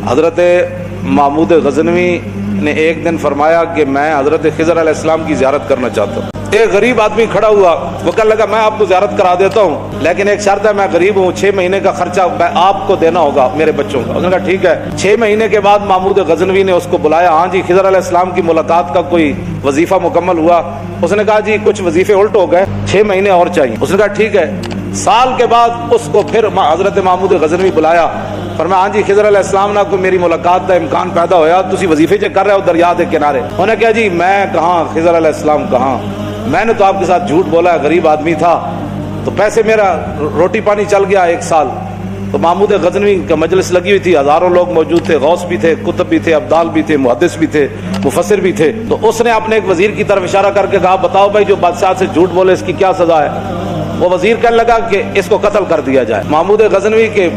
حضرت محمود غزنوی نے ایک دن فرمایا کہ میں حضرت خضر علیہ السلام کی زیارت کرنا چاہتا ہوں۔ ایک غریب آدمی کھڑا ہوا، وہ کہنے لگا میں آپ کو زیارت کرا دیتا ہوں، لیکن ایک شرط ہے، میں غریب ہوں، 6 مہینے کا خرچہ آپ کو دینا ہوگا میرے بچوں کا۔ اس نے کہا ٹھیک ہے۔ 6 مہینے کے بعد محمود غزنوی نے اس کو بلایا، ہاں جی خضر علیہ السلام کی ملاقات کا کوئی وظیفہ مکمل ہوا؟ اس نے کہا جی کچھ وظیفے الٹ ہو گئے، 6 مہینے اور چاہیے۔ اس نے کہا ٹھیک ہے۔ سال کے بعد اس کو پھر حضرت محمود غزنوی بلایا، فرمایا ہاں جی خضر علیہ السلام نہ کوئی میری ملاقات کا امکان پیدا ہویا، تسی وظیفے جو کر رہے ہو دریا دے کنارے۔ انہوں نے کہا جی میں کہاں، خضر علیہ السلام کہاں، میں نے تو آپ کے ساتھ جھوٹ بولا ہے، غریب آدمی تھا تو پیسے میرا روٹی پانی چل گیا 1 سال۔ تو محمود غزنوی کا مجلس لگی ہوئی تھی، ہزاروں لوگ موجود تھے، غوث بھی تھے، کتب بھی تھے، ابدال بھی تھے، محدث بھی تھے، مفسر بھی تھے۔ تو اس نے اپنے ایک وزیر کی طرف اشارہ کر کے کہا بتاؤ بھائی جو بادشاہ سے جھوٹ بولے اس کی کیا سزا ہے؟ وہ وزیر کہنے لگا کہ اس کو قتل کر دیا جائے۔ محمود غزنوی کے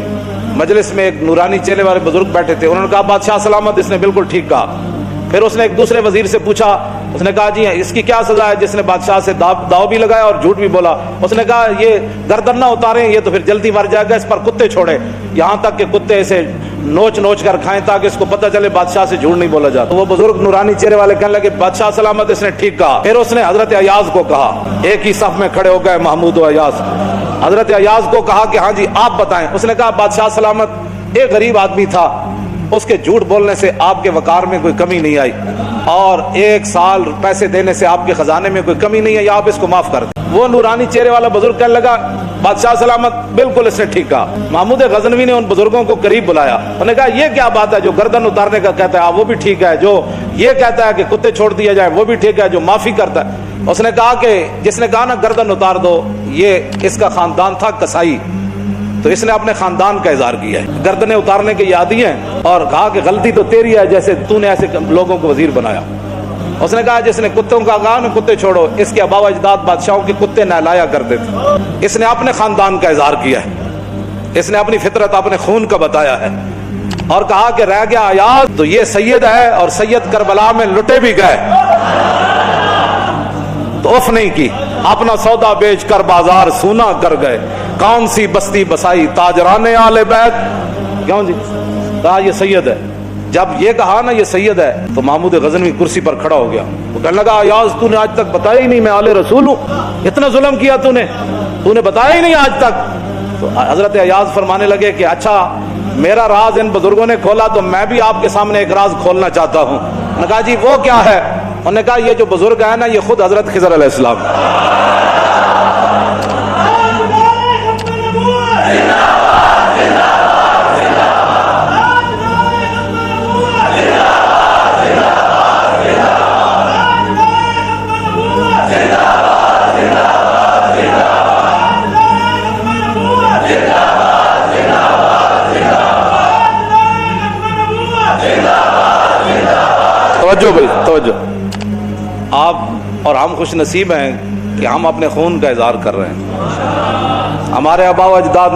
مجلس میں ایک نورانی چہرے والے بزرگ بیٹھے تھے، انہوں نے کہا بادشاہ سلامت، اس نے بالکل ٹھیک کہا۔ پھر اس نے ایک دوسرے وزیر سے پوچھا، اس نے کہا جی اس کی کیا سزا ہے جس نے بادشاہ سے داؤ بھی لگایا اور جھوٹ بھی بولا؟ اس نے کہا یہ گردن نہ اتاریں، یہ تو پھر جلدی مر جائے گا، اس پر کتے چھوڑے، یہاں تک کہ کتے اسے نوچ نوچ کر کھائیں تاکہ اس کو پتہ چلے بادشاہ سے جھوٹ نہیں بولا جاتا۔ تو وہ بزرگ نورانی چہرے والے کہنے لگے بادشاہ سلامت، اس نے ٹھیک کہا۔ پھر اس نے حضرت ایاز کو کہا، ایک ہی صف میں کھڑے ہو گئے محمود و ایاز۔ حضرت ایاز کو کہا کہ ہاں جی آپ بتائیں۔ اس نے کہا بادشاہ سلامت، ایک غریب آدمی تھا، اس کے جھوٹ بولنے سے آپ کے وقار میں کوئی کمی نہیں آئی، اور 1 سال پیسے دینے سے آپ کے خزانے میں کوئی کمی نہیں ہے، آپ اس کو معاف کر دیں۔ وہ نورانی چہرے والا بزرگ کہنے لگا بادشاہ سلامت بالکل اس نے ٹھیک کہا۔ محمود غزنوی نے ان بزرگوں کو قریب بلایا، انہوں نے کہا یہ کیا بات ہے، جو گردن اتارنے کا کہتا ہے وہ بھی ٹھیک ہے، جو یہ کہتا ہے کہ کتے چھوڑ دیا جائے وہ بھی ٹھیک ہے، جو معافی کرتا ہے۔ اس نے کہا کہ جس نے کہا نا گردن اتار دو، یہ اس کا خاندان تھا کسائی، تو اس نے اپنے خاندان کا اظہار کیا ہے، گردنیں اتارنے کے عادی ہیں، اور کہا کہ غلطی تو تیری ہے جیسے تو نے ایسے لوگوں کو وزیر بنایا۔ اس نے کہا جس نے کتوں کا کہا نا کتے چھوڑو، اس کے آباء و اجداد بادشاہوں کے کتے نہلایا کرتے تھے۔ اس نے اپنے خاندان کا اظہار کیا ہے، اس نے اپنی فطرت اپنے خون کا بتایا ہے، اور کہا کہ رہ گیا ایاز تو یہ سید ہے، اور سید کربلا میں لٹے بھی گئے تو اف نہیں کی، اپنا سودا بیچ کر بازار سونا کر گئے، کون سی بستی بسائی تاجران آل بیت۔ کیوں جی کہا یہ سید ہے۔ جب یہ کہا نا یہ سید ہے تو محمود غزنوی کرسی پر کھڑا ہو گیا، وہ کہنے لگا ایاز تو نے آج تک بتایا ہی نہیں میں آل رسول ہوں، اتنا ظلم کیا تو نے بتایا ہی نہیں آج تک۔ تو حضرت ایاز فرمانے لگے کہ اچھا میرا راز ان بزرگوں نے کھولا تو میں بھی آپ کے سامنے ایک راز کھولنا چاہتا ہوں۔ انہوں نے کہا جی وہ کیا ہے؟ انہوں نے کہا یہ جو بزرگ ہے نا یہ خود حضرت خضر علیہ السلام۔ توجہ بھائی توجہ، آپ اور ہم خوش نصیب ہیں کہ ہم اپنے خون کا اظہار کر رہے ہیں۔ ہمارے آباء و اجداد